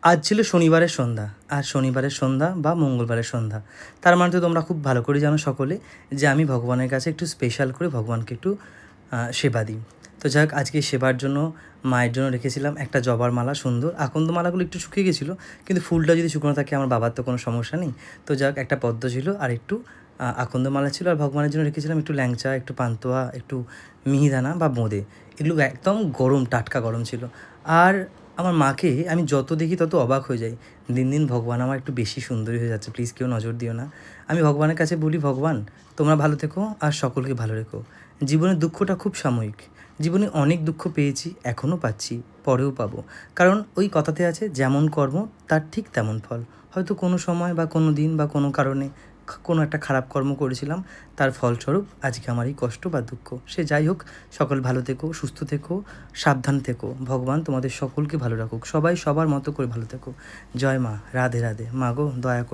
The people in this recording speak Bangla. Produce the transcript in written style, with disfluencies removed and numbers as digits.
আজ ছিল শনিবারের সন্ধ্যা। আর শনিবারের সন্ধ্যা বা মঙ্গলবারের সন্ধ্যা। তার মানে তো তোমরা খুব ভালো করে জানো সকলে যে আমি ভগবানের কাছে একটু স্পেশাল করে ভগবানকে একটু সেবা দিই। তো যাই হোক আজকে সেবার জন্য মায়ের জন্য রেখেছিলাম একটা জবার মালা সুন্দর। আকন্দ মালাগুলো একটু শুকিয়ে গেছিলো, কিন্তু ফুলটা যদি শুকনো থাকে আমার বাবার তো কোনো সমস্যা নেই। তো যাই হোক একটা পদ্ম ছিল আর একটু আকন্দ মালা ছিল, আর ভগবানের জন্য রেখেছিলাম একটু ল্যাংচা, একটু পান্তুয়া, একটু মিহিদানা বা বোঁদে। এগুলো একদম গরম, টাটকা গরম ছিল। আর আমার মাকে আমি যত দেখি তত অবাক হয়ে যাই। দিন দিন ভগবান আমার একটু বেশি সুন্দরী হয়ে যাচ্ছে, প্লিজ কেউ নজর দিও না। আমি ভগবানের কাছে বলি, ভগবান তোমরা ভালো থেকো আর সকলকে ভালো রেখো। জীবনের দুঃখটা খুব সাময়িক। জীবনে অনেক দুঃখ পেয়েছি, এখনও পাচ্ছি, পরেও পাবো। কারণ ওই কথাতে আছে, যেমন কর্ম তার ঠিক তেমন ফল। হয়তো কোনো সময় বা কোনো দিন বা কোনো কারণে কোনো একটা খারাপ কর্ম করেছিলাম, তার ফলস্বরূপ আজকে আমার এই কষ্ট বা দুঃখ। সে যাই হোক, সকল ভালো থেকো, সুস্থ থেকো, সাবধান থেকো। ভগবান তোমাদের সকলকে ভালো রাখুক। সবাই সবার মতো করে ভালো থেকো। জয় মা, রাধে রাধে। মা গো, দয়া করো।